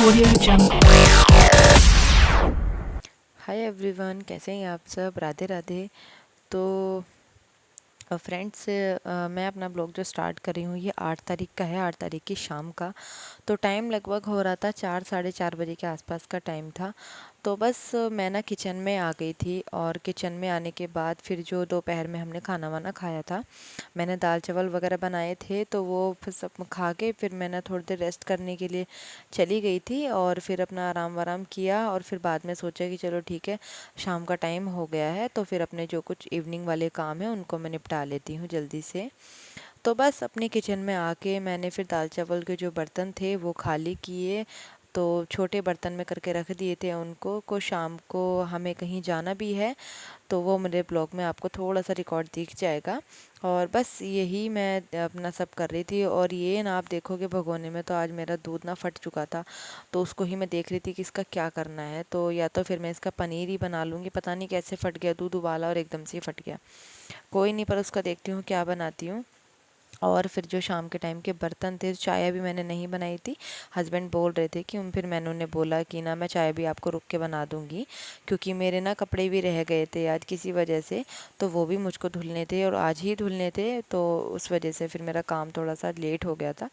Audio Jungle. Hi everyone, कैसे हैं आप सब। राधे राधे। तो फ्रेंड्स, मैं अपना ब्लॉग जो स्टार्ट कर रही हूँ ये 8 तारीख का है, 8 तारीख की शाम का। तो टाइम लगभग हो रहा था 4 साढ़े 4 बजे के आसपास का टाइम था। तो बस मैं ना किचन में आ गई थी, और किचन में आने के बाद फिर जो दोपहर में हमने खाना वाना खाया था, मैंने दाल चावल वगैरह बनाए थे, तो वो फिर सब खा के फिर मैंने थोड़ी देर रेस्ट करने के लिए चली गई थी, और फिर अपना आराम वाराम किया। और फिर बाद में सोचा कि चलो ठीक है, शाम का टाइम हो गया है, तो फिर अपने जो कुछ इवनिंग वाले काम हैं उनको मैं निपटा लेती हूँ जल्दी से। तो बस अपने किचन में आके मैंने फिर दाल चावल के जो बर्तन थे वो खाली किए। तो छोटे बर्तन में करके रख दिए थे उनको को शाम को हमें कहीं जाना भी है, तो वो मेरे ब्लॉग में आपको थोड़ा सा रिकॉर्ड दिख जाएगा। और बस यही मैं अपना सब कर रही थी। और ये ना आप देखोगे भगोने में तो आज मेरा दूध ना फट चुका था, तो उसको ही मैं देख रही थी कि इसका क्या करना है। तो या तो फिर मैं इसका पनीर ही बना लूँगी, पता नहीं कैसे फट गया, दूध उबाला और एकदम से ही फट गया। कोई नहीं, पर उसका देखती हूँ क्या बनाती हूँ। और फिर जो शाम के टाइम के बर्तन थे, चाय भी मैंने नहीं बनाई थी। हस्बैंड बोल रहे थे कि फिर मैंने उन्हें बोला कि ना मैं चाय भी आपको रुक के बना दूंगी, क्योंकि मेरे ना कपड़े भी रह गए थे आज किसी वजह से, तो वो भी मुझको धुलने थे और आज ही धुलने थे। तो उस वजह से फिर मेरा काम थोड़ा सा लेट हो गया था।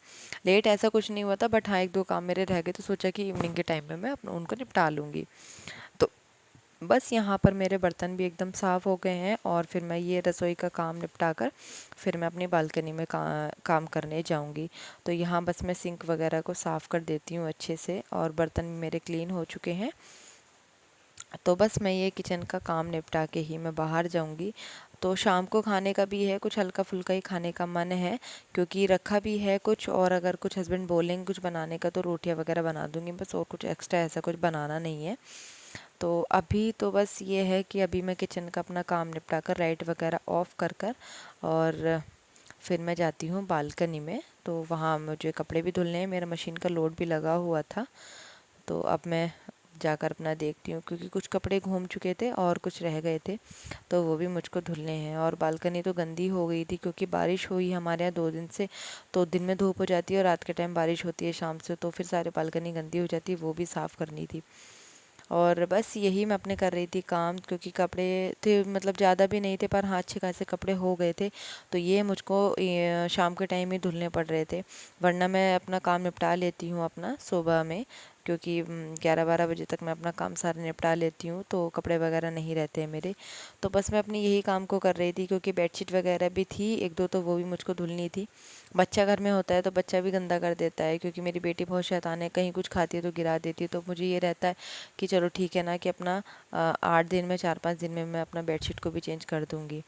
लेट ऐसा कुछ नहीं हुआ था, बट हाँ एक दो काम मेरे रह गए, तो सोचा कि इवनिंग के टाइम में मैं अपना उनको निपटा लूँगी। तो बस यहाँ पर मेरे बर्तन भी एकदम साफ़ हो गए हैं, और फिर मैं ये रसोई का काम निपटा कर फिर मैं अपनी बालकनी में काम करने जाऊँगी। तो यहाँ बस मैं सिंक वगैरह को साफ़ कर देती हूँ अच्छे से, और बर्तन भी मेरे क्लीन हो चुके हैं। तो बस मैं ये किचन का काम निपटा के ही मैं बाहर जाऊँगी। तो शाम को खाने का भी है, कुछ हल्का फुल्का ही खाने का मन है, क्योंकि रखा भी है कुछ, और अगर कुछ हस्बैंड बोलेंगे कुछ बनाने का तो रोटियां वगैरह बना दूंगी बस, और कुछ एक्स्ट्रा ऐसा कुछ बनाना नहीं है। तो अभी तो बस ये है कि अभी मैं किचन का अपना काम निपटा कर लाइट वगैरह ऑफ़ कर कर और फिर मैं जाती हूँ बालकनी में। तो वहाँ मुझे कपड़े भी धुलने हैं, मेरा मशीन का लोड भी लगा हुआ था। तो अब मैं जाकर अपना देखती हूँ, क्योंकि कुछ कपड़े घूम चुके थे और कुछ रह गए थे, तो वो भी मुझको धुलने हैं। और बालकनी तो गंदी हो गई थी, क्योंकि बारिश हुई हमारे यहाँ 2 दिन से। तो दिन में धूप हो जाती है और रात के टाइम बारिश होती है शाम से, तो फिर सारी बालकनी गंदी हो जाती है, वो भी साफ़ करनी थी। और बस यही मैं अपने कर रही थी काम, क्योंकि कपड़े थे, मतलब ज़्यादा भी नहीं थे, पर हाँ अच्छे खासे कपड़े हो गए थे। तो ये मुझको शाम के टाइम ही धुलने पड़ रहे थे, वरना मैं अपना काम निपटा लेती हूँ अपना सुबह में, क्योंकि 11-12 बजे तक मैं अपना काम सारा निपटा लेती हूँ, तो कपड़े वगैरह नहीं रहते हैं मेरे। तो बस मैं अपनी यही काम को कर रही थी, क्योंकि बेडशीट वगैरह भी थी एक दो, तो वो भी मुझको धुलनी थी। बच्चा घर में होता है तो बच्चा भी गंदा कर देता है, क्योंकि मेरी बेटी बहुत शैतान है, कहीं कुछ खाती है तो गिरा देती है। तो मुझे ये रहता है कि चलो ठीक है ना, कि अपना 8 दिन में 4-5 दिन में मैं अपना बेडशीट को भी चेंज कर दूँगी।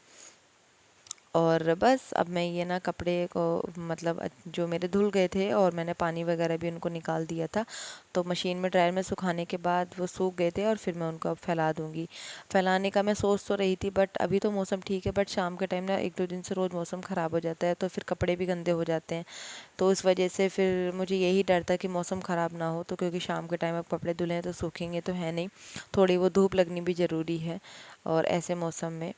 और बस अब मैं ये ना कपड़े को, मतलब जो मेरे धुल गए थे और मैंने पानी वगैरह भी उनको निकाल दिया था, तो मशीन में ड्रायर में सुखाने के बाद वो सूख गए थे, और फिर मैं उनको अब फैला दूँगी। फैलाने का मैं सोच तो रही थी, बट अभी तो मौसम ठीक है, बट शाम के टाइम ना 1-2 दिन से रोज़ मौसम ख़राब हो जाता है, तो फिर कपड़े भी गंदे हो जाते हैं। तो उस वजह से फिर मुझे यही डर था कि मौसम ख़राब ना हो, तो क्योंकि शाम के टाइम अब कपड़े धुले हैं तो सूखेंगे तो है नहीं, थोड़ी वो धूप लगनी भी ज़रूरी है और ऐसे मौसम में।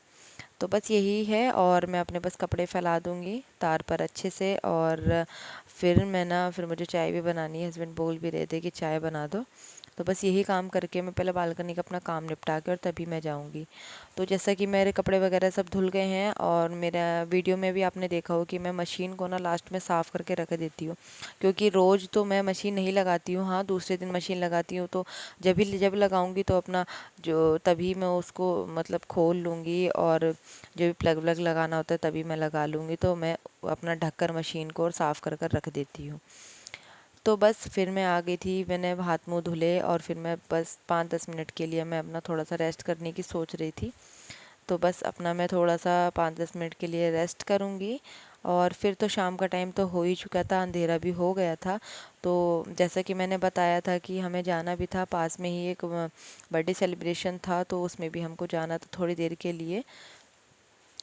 तो बस यही है, और मैं अपने बस कपड़े फैला दूँगी तार पर अच्छे से। और फिर मैं ना, फिर मुझे चाय भी बनानी है, हस्बैंड बोल भी रहे थे कि चाय बना दो। तो बस यही काम करके मैं पहले बालकनी का अपना काम निपटा के और तभी मैं जाऊँगी। तो जैसा कि मेरे कपड़े वगैरह सब धुल गए हैं, और मेरा वीडियो में भी आपने देखा हो कि मैं मशीन को ना लास्ट में साफ़ करके रख देती हूँ, क्योंकि रोज़ तो मैं मशीन नहीं लगाती हूँ, हाँ दूसरे दिन मशीन लगाती हूँ। तो जब लगाऊंगी तो अपना जो तभी मैं उसको मतलब खोल लूँगी, और जो भी प्लग व्लग लगाना होता है तभी मैं लगा लूँगी। तो मैं अपना ढककर मशीन को और साफ़ कर कर रख देती हूँ। तो बस फिर मैं आ गई थी, मैंने हाथ मुँह धुले, और फिर मैं बस 5-10 मिनट के लिए मैं अपना थोड़ा सा रेस्ट करने की सोच रही थी। तो बस अपना मैं थोड़ा सा 5-10 मिनट के लिए रेस्ट करूँगी। और फिर तो शाम का टाइम तो हो ही चुका था, अंधेरा भी हो गया था। तो जैसा कि मैंने बताया था कि हमें जाना भी था, पास में ही एक बर्थडे सेलिब्रेशन था, तो उसमें भी हमको जाना था थोड़ी देर के लिए।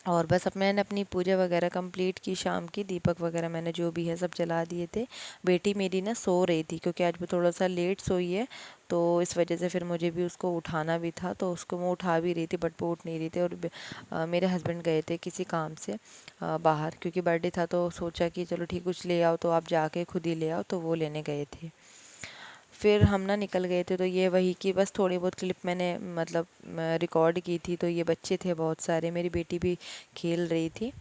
और बस अब मैंने अपनी पूजा वगैरह कंप्लीट की, शाम की दीपक वगैरह मैंने जो भी है सब जला दिए थे। बेटी मेरी ना सो रही थी, क्योंकि आज वो थोड़ा सा लेट सोई है, तो इस वजह से फिर मुझे भी उसको उठाना भी था, तो उसको मैं उठा भी रही थी, बट वो उठ नहीं रही थी। और मेरे हस्बैंड गए थे किसी काम से बाहर, क्योंकि बर्थडे था, तो सोचा कि चलो ठीक कुछ ले आओ, तो आप जाके खुद ही ले आओ, तो वो लेने गए थे। फिर हम ना निकल गए थे, तो ये वही कि बस थोड़ी बहुत क्लिप मैंने मतलब रिकॉर्ड की थी। तो ये बच्चे थे बहुत सारे, मेरी बेटी भी खेल रही थी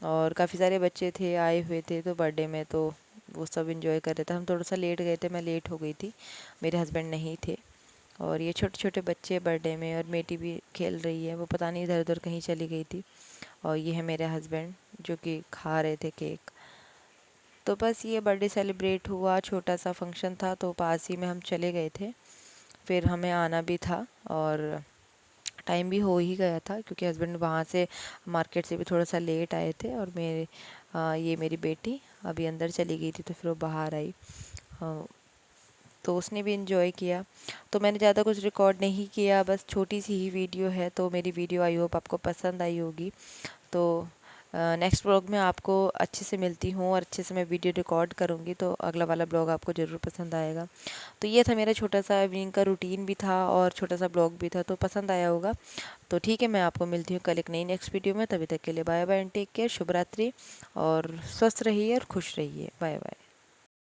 और काफ़ी सारे बच्चे थे आए हुए थे तो बर्थडे में, तो वो सब इंजॉय कर रहे थे। हम थोड़ा सा लेट गए थे, मैं लेट हो गई थी, मेरे हस्बैंड नहीं थे। और ये छोटे छोटे बच्चे बर्थडे में, और बेटी भी खेल रही है, वो पता नहीं इधर उधर कहीं चली गई थी। और ये है मेरे हस्बैंड जो कि खा रहे थे केक। तो बस ये बर्थडे सेलिब्रेट हुआ, छोटा सा फंक्शन था, तो पास ही में हम चले गए थे। फिर हमें आना भी था और टाइम भी हो ही गया था, क्योंकि हस्बैंड वहाँ से मार्केट से भी थोड़ा सा लेट आए थे। और ये मेरी बेटी अभी अंदर चली गई थी, तो फिर वो बाहर आई। हाँ, तो उसने भी इन्जॉय किया। तो मैंने ज़्यादा कुछ रिकॉर्ड नहीं किया, बस छोटी सी ही वीडियो है। तो मेरी वीडियो आई होप आपको पसंद आई होगी। तो नेक्स्ट ब्लॉग में आपको अच्छे से मिलती हूँ और अच्छे से मैं वीडियो रिकॉर्ड करूँगी, तो अगला वाला ब्लॉग आपको ज़रूर पसंद आएगा। तो ये था मेरा छोटा सा इवनिंग का रूटीन भी था और छोटा सा ब्लॉग भी था, तो पसंद आया होगा। तो ठीक है, मैं आपको मिलती हूँ कल एक नई नेक्स्ट वीडियो में। तभी तक के लिए bye bye and take care, शुभ रात्रि, और स्वस्थ रहिए और खुश रहिए। Bye bye.